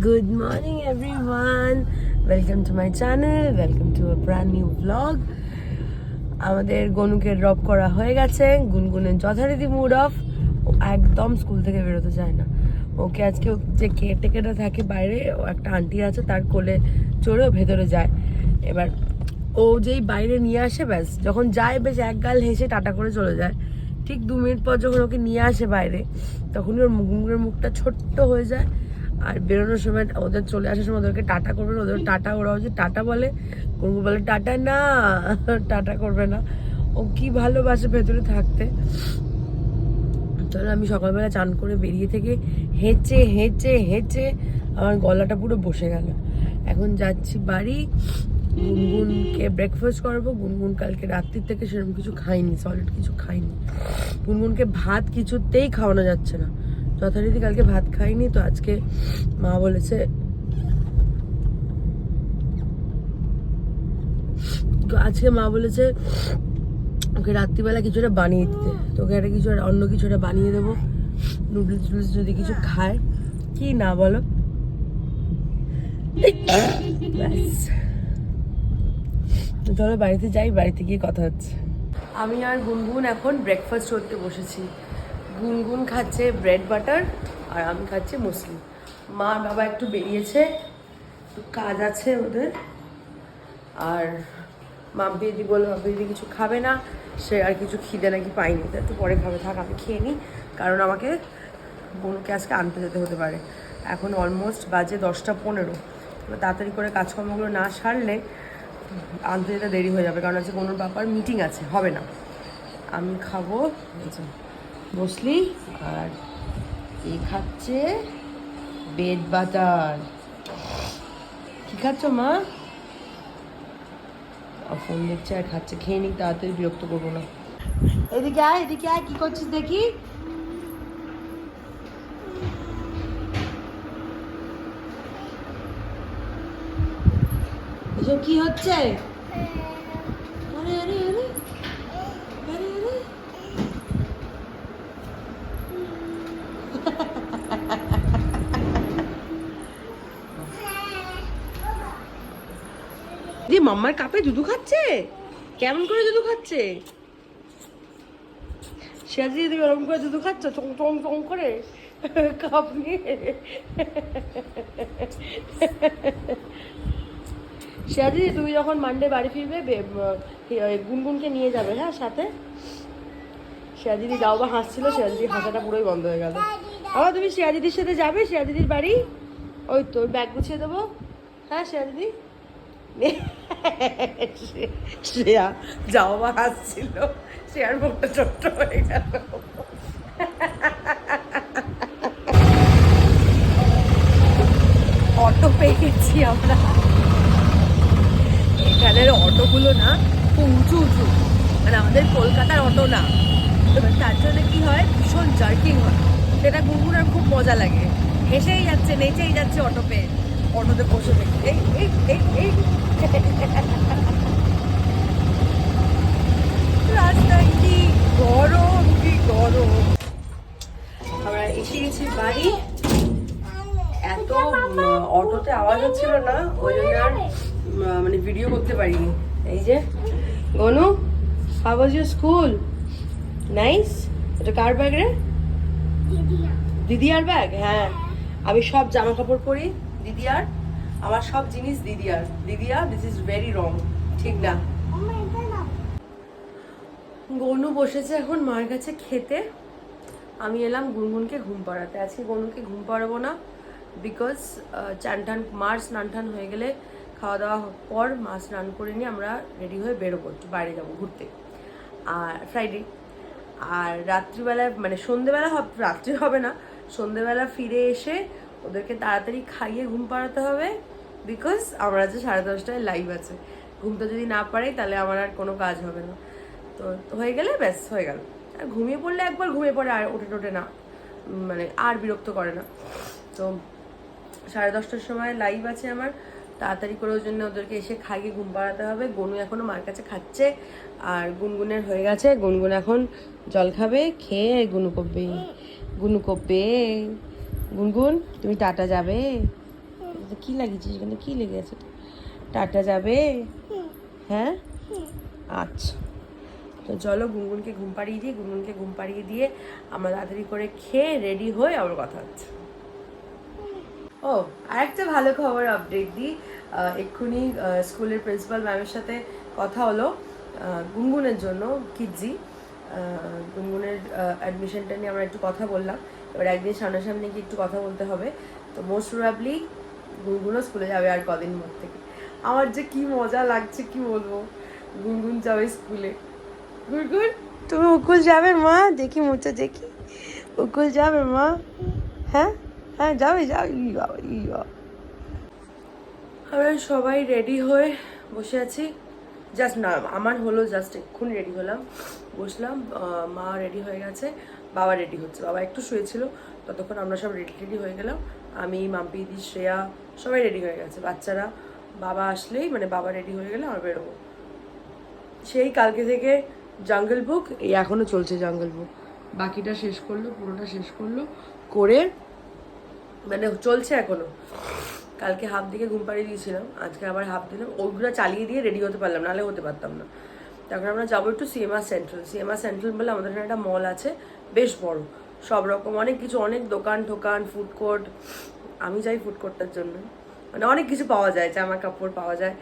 Good morning everyone. Welcome to my channel. Welcome to a brand new vlog. আমাদের গনুকে drop করা হয়ে গেছে। গুনগুনের যথারীতি মুড অফ, ও একদম স্কুল থেকে বেরোতে চায় না। ওকে আজকে যে কেয়ারটেকারটা থাকে বাইরে, ও একটা আন্টি আছে, তার কোলে চড়ে ও ভেতরে যায়। এবার ও যেই বাইরে নিয়ে আসে, ব্যাস যখন যায় বেশ এক গাল হেসে টাটা করে চলে যায়। ঠিক 2 মিনিট পর যখন ওকে নিয়ে আসে বাইরে, তখনই ওর গুনগুনের মুখটা ছোট্ট হয়ে যায়। আর বেরোনোর সময় ওদের চলে আসার সময় ওদেরকে টাটা করবে না, ওদের টাটা, ওরা হচ্ছে টাটা বলে, গুনগুন বলে টাটা না, টাটা করবে না। ও কি ভালোবাসে ভেতরে থাকতে। চলো, আমি সকালবেলা চান করে বেরিয়ে থেকে হেঁচে হেঁচে হেঁচে আমার গলাটা পুরো বসে গেল। এখন যাচ্ছি বাড়ি, গুনগুনকে ব্রেকফাস্ট করাবো। গুনগুন কালকে রাত্রির থেকে সেরকম কিছু খাইনি, সলিড কিছু খাইনি। গুনগুনকে ভাত কিছুতেই খাওয়ানো যাচ্ছে না, যথারীতি কালকে ভাত খাইনি, তো আজকে মা বলেছে ওকে রাত্রিবেলা কিছুটা বানিয়ে দিতে। তোকে একটা কিছু অন্য কিছুটা বানিয়ে দেবো, নুডলস টুডলস যদি কিছু খায়, কি না বলো। চলো বাড়িতে যাই, বাড়িতে গিয়ে কথা হচ্ছে। আমি আর গুনগুন এখন ব্রেকফাস্ট করতে বসেছি। গুনগুন খাচ্ছে ব্রেড বাটার আর আমি খাচ্ছি মুসলি। মা বাবা একটু বেরিয়েছে, একটু কাজ আছে ওদের। আর মাম্পিদি বললো, মাম্পিদি কিছু খাবে না, সে আর কিছু খিদে নাকি পাইনি, তো একটু পরে খাবে। থাক, আমি খেয়ে নিই, কারণ আমাকে বোনকে আজকে আনতে যেতে হতে পারে। এখন অলমোস্ট বাজে 10টা 15। তাড়াতাড়ি করে কাজকর্মগুলো না সারলে আনতে যেতে দেরি হয়ে যাবে, কারণ আজকে কোনো ব্যাপার মিটিং আছে, হবে না। আমি খাবো মুসলি, আর এই খাচ্ছে ব্রেড বাটার। কি খাচ্ছ মা? ফোন দেখছে আর খাচ্ছে, খেয়ে নিক তাড়াতাড়ি, বিরক্ত করবো না। এদিকে আয়, এদিকে আয়, কি করছিস দেখি। এসব কি হচ্ছে? আরে আরে আরে আরে আরে দি মাম্মার কাপে দুধু খাচ্ছে। কেমন করে দুধু খাচ্ছে? সেজি তুমি ওরকম করে দুধু খাচ্ছ, চং চং চং করে কাপ নিয়ে। সেজি তুমি যখন মানডে বাড়ি ফিরবে, গুনগুনকে নিয়ে যাবে, হ্যাঁ সাথে। শিয়াদিদি যাও বা হাসছিল, শিয়াদিদির হাসাটা পুরোই বন্ধ হয়ে গেল। আবার তুমি শিয়াদিদির সাথে যাবে, শিয়াদিদির বাড়ি, ওই তো ব্যাগ গুছিয়ে দেবো। হ্যাঁ শিয়াদিদি, শ্রেয়া যাও বা হাসছিল, শ্রেয়ার মুখটা ছোট্ট হয়ে গেল। অটো পেয়ে গেছি আমরা। এখানের অটোগুলো না খুব উঁচু উঁচু, মানে আমাদের কলকাতার অটো না। তার জন্য কি হয়, ভীষণ জার্কিং হয়, সেটা গুনগুনার খুব মজা লাগে। হেসেই যাচ্ছে, নেচেই যাচ্ছে অটো পেয়ে, অটোতে বসে থেকে। এই এই এই এই রাস্তায় কি গরম, কি গরম। আমরা এসে গেছি বাড়ি। এত অটোতে আওয়াজ হচ্ছিল না, ওই জন্য আর মানে ভিডিও করতে পারিনি। এই যে Gonu, how was your school? Nice. এটা কার ব্যাগ রে? দিদিয়ার ব্যাগ। হ্যাঁ, আমি সব জামা কাপড় পরি দিদিয়ার, আমার সব জিনিস দিদিয়ার। দিদিয়া, দিস ইজ ভেরি রং, ঠিক না। গনু বসেছে এখন মার কাছে খেতে। আমি এলাম গুনগুনকে ঘুম পাড়াতে। আজকে গনুকে ঘুম পাড়াবো না, বিকজ চান টান, মার স্নান টান হয়ে গেলে, খাওয়া দাওয়া পর মা স্নান করে নিয়ে আমরা রেডি হয়ে বেরোবো, একটু বাইরে যাবো ঘুরতে, আর ফ্রাইডে। আর রাত্রিবেলায়, মানে সন্ধেবেলা হবে, রাত্রি হবে না, সন্ধেবেলা ফিরে এসে ওদেরকে তাড়াতাড়ি খাইয়ে ঘুম পাড়াতে হবে, বিকজ আমরা যে 10:30টায় লাইভ আছে। ঘুমটা যদি না পারি তাহলে আমার আর কোনো কাজ হবে না। তো হয়ে গেলে ব্যাস হয়ে গেল। আর ঘুমিয়ে পড়লে একবার ঘুমিয়ে পড়ে, আর ওঠে টোটে না, মানে আর বিরক্ত করে না। তো 10:30টার সময় লাইভ আছে আমার, তাড়াতাড়ি করে ওই জন্য ওদেরকে এসে খাইয়ে ঘুম পাড়াতে হবে। গনু এখনো মার কাছে খাচ্ছে, আর গুনগুনের হয়ে গেছে। গুনগুন এখন জল খাবে, খেয়ে গুনু করবে, গুনু করবে। গুনগুন তুমি টাটা যাবে? এটাতে কি লাগিয়েছিস? এখানে কি লেগে আছে? টাটা যাবে? হ্যাঁ, আচ্ছা। তো চলো গুনগুনকে ঘুম পাড়িয়ে দিই। গুনগুনকে ঘুম পাড়িয়ে দিয়ে আমরা তাড়াতাড়ি করে খেয়ে রেডি হয়ে আবার কথা হচ্ছে। ও, আরেকটা ভালো খবর আপডেট দিই। এক্ষুনি স্কুলের প্রিন্সিপাল ম্যামের সাথে কথা হলো গুনগুনের জন্য, কিডজি গুনগুনের অ্যাডমিশনটা নিয়ে আমরা একটু কথা বললাম। এবার একদিন সামনাসামনি গিয়ে একটু কথা বলতে হবে। তো মোস্ট প্রবাবলি গুনগুনও স্কুলে যাবে আর কদিন পর থেকে। আমার যে কি মজা লাগছে কি বলবো, গুনগুন যাবে স্কুলে। গুনগুন, তুমি উকুল যাবে মা? দেখি মুচা দেখি, উকুল যাবে মা? হ্যাঁ হ্যাঁ যাবে যাবে। আমরা সবাই রেডি হয়ে বসে আছি। জাস্ট না, আমার হলো জাস্ট এক্ষুনি রেডি হলাম, বসলাম। মা রেডি হয়ে গেছে, বাবা রেডি হচ্ছে। বাবা একটু শুয়েছিল, ততক্ষণ আমরা সব রেডি হয়ে গেলাম। আমি, মাম্পি দি, শ্রেয়া সবাই রেডি হয়ে গেছে। বাচ্চারা বাবা আসলেই, মানে বাবা রেডি হয়ে গেলে আমরা বেরোবো। সেই কালকে থেকে জঙ্গল বুক, এই এখনো চলছে জঙ্গল বুক। বাকিটা শেষ করলো, পুরোটা শেষ করলো করে, মানে চলছে এখনো। কালকে হাফ দিকে ঘুম পাড়িয়ে দিয়েছিলাম, আজকে আবার হাফ দিলাম। ওইগুলো চালিয়ে দিয়ে রেডি হতে পারলাম, নাহলে হতে পারতাম না। তারপরে আমরা যাবো একটু সিএমআর সেন্ট্রাল। সিএমআর সেন্ট্রাল বলে আমাদের এখানে একটা মল আছে, বেশ বড়, সব রকম অনেক কিছু, অনেক দোকান টোকান, ফুড কোর্ট। আমি যাই ফুড কোর্টটার জন্য, মানে অনেক কিছু পাওয়া যায়, জামা কাপড় পাওয়া যায়।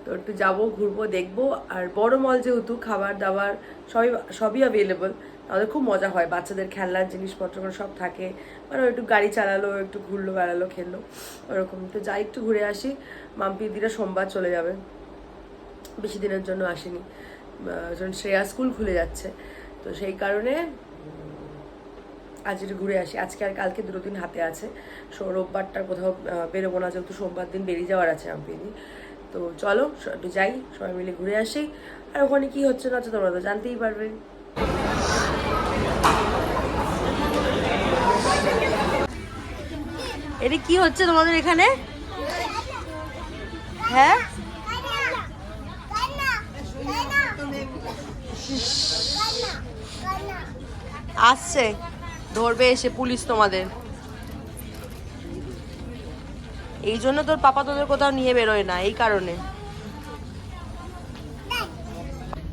তো একটু যাবো, ঘুরবো, দেখবো। আর বড় মল যেহেতু, খাবার দাবার সবই অ্যাভেলেবল। তাদের খুব মজা হয়, বাচ্চাদের খেলনার জিনিসপত্র সব থাকে। মানে একটু গাড়ি চালালো, একটু ঘুরলো বেড়ালো, খেললো, ওরকম। তো যাই একটু ঘুরে আসি। মাম্পি দিরা সোমবার চলে যাবে, বেশি দিনের জন্য আসেনি, শ্রেয়া স্কুল খুলে যাচ্ছে। তো সেই কারণে আজ একটু ঘুরে আসি। আজকে আর কালকে দুটো দিন হাতে আছে। রোববারটা কোথাও বেরোবো না, যেহেতু সোমবার দিন বেরিয়ে যাওয়ার আছে মাম্পি দি। তো চলো একটু যাই, সবাই মিলে ঘুরে আসি। আর ওখানে কি হচ্ছে না হচ্ছে তোমরা তো জানতেই পারবে। এটা কি হচ্ছে তোমাদের এখানে? হ্যাঁ, আসছে, ধরবে এসে পুলিশ তোমাদের। এই জন্য তোর পাপা তোদের কোথাও নিয়ে বেরোয় না, এই কারণে।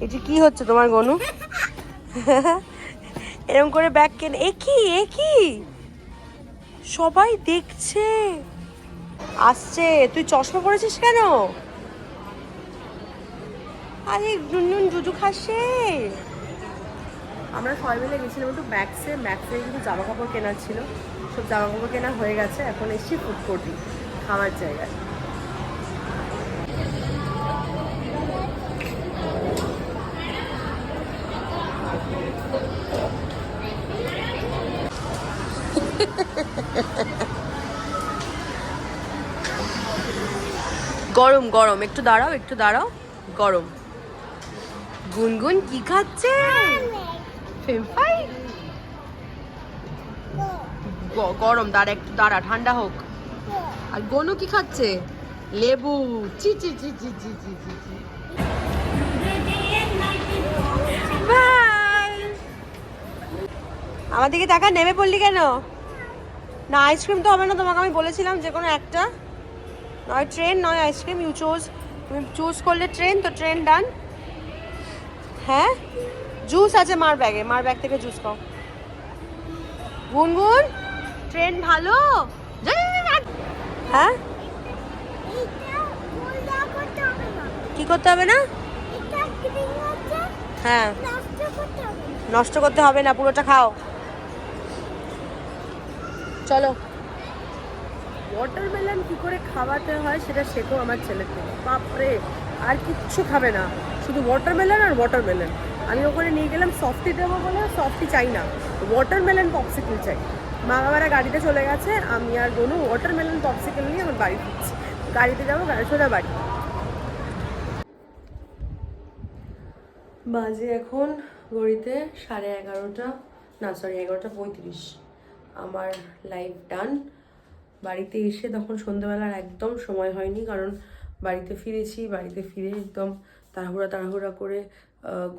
এটা কি হচ্ছে তোমার গনু? এরকম করে ব্যাগ কেনে? একই সবাই দেখছে, আসছে। তুই চশমা পরেছিস কেন? আরে নুন জুজু খাসে। আমরা সবাই মিলে গেছিলাম একটু ম্যাক্সে কিছু জামা কাপড় কেনার ছিল। সব জামা কাপড় কেনা হয়ে গেছে, এখন এসছি ফুড কোর্টে খাওয়ার জায়গায়। গরম গরম, একটু দাঁড়াও, গরম। গুনগুন কি খাচ্ছে? গরম, একটু দাঁড়া, ঠান্ডা হোক। আর গনু কি খাচ্ছে? লেবু। চি চি চি চি চি চি চি চি। আমার দিকে টাকা নেমে পড়লি কেন? না, আইসক্রিম তো হবে না, তোমাকে আমি বলেছিলাম যে কোনো একটা, নয় ট্রেন নয় আইসক্রিম, ইউ চুজ। তুমি চুজ করলে ট্রেন, তো ট্রেন ডান। হ্যাঁ, জুস আছে মার ব্যাগে, মার ব্যাগ থেকে জুস খাও। গুনগুন, ট্রেন ভালো। হ্যাঁ, কি করতে হবে না? হ্যাঁ, নষ্ট করতে হবে না, পুরোটা খাও। চলো, ওয়াটারমেলন কি করে খাওয়াতে হয় সেটা শেখো আমার ছেলের থেকে। বাপরে, আর কিচ্ছু খাবে না, শুধু ওয়াটারমেলন আর ওয়াটারমেলন। আমি ওখানে নিয়ে গেলাম সফটি দেবো বলে, সফটি চাই না, ওয়াটারমেলন পপসিকল চাই। মা বাবারা গাড়িতে চলে গেছে, আমি আর গনু ওয়াটারমেলন পপসিকল নিয়ে আমার বাড়ি ফিরছি। গাড়িতে যাবো, সোজা বাড়ি। বাজে এখন ঘড়িতে 11:30, না সরি 11:35। আমার লাইভ ডান। বাড়িতে এসে তখন সন্ধ্যাবেলার একদম সময় হয়নি, কারণ বাড়িতে ফিরেছি। বাড়িতে ফিরে একদম তাড়াহুড়া করে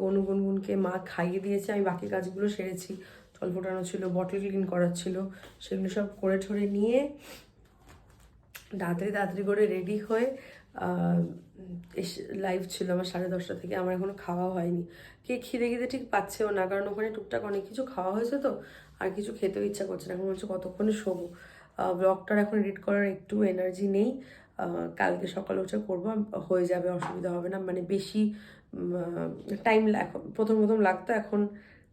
গুনগুনকে মা খাইয়ে দিয়েছে। আমি বাকি কাজগুলো সেরেছি, জল ফোটানো ছিল, বটল ক্লিন করার ছিল, সেগুলো সব করে ঠরে নিয়ে তাড়াতাড়ি তাড়াতাড়ি করে রেডি হয়ে লাইভ ছিল আমার 10:30 থেকে। আমার এখনো খাওয়া হয়নি, কে খিদে খিদে ঠিক পাচ্ছেও না, কারণ ওখানে টুকটাক অনেক কিছু খাওয়া হয়েছে তো আর কিছু খেতেও ইচ্ছা করছে না। এখন হচ্ছে কতক্ষণে শোবো, ব্লগটার এখন এডিট করার একটু এনার্জি নেই। কালকে সকালে উঠে করবো, হয়ে যাবে, অসুবিধা হবে না। মানে বেশি টাইম এখন প্রথম প্রথম লাগতো, এখন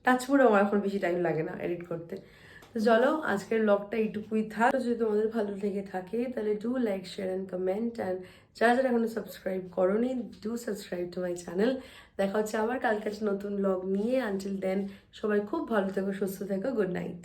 টাচপুরে আমার এখন বেশি টাইম লাগে না এডিট করতে। তো চলো আজকের ব্লগটা এইটুকুই থাক। যদি তোমাদের ভালো লেগে থাকে তাহলে do like, share and comment, and যারা যারা এখনো সাবস্ক্রাইব করোনি do subscribe to my channel. দেখা হচ্ছে আবার কালকে নতুন ব্লগ নিয়ে। আনটিল দেন সবাই খুব ভালো থেকো, সুস্থ থেকো, গুড নাইট।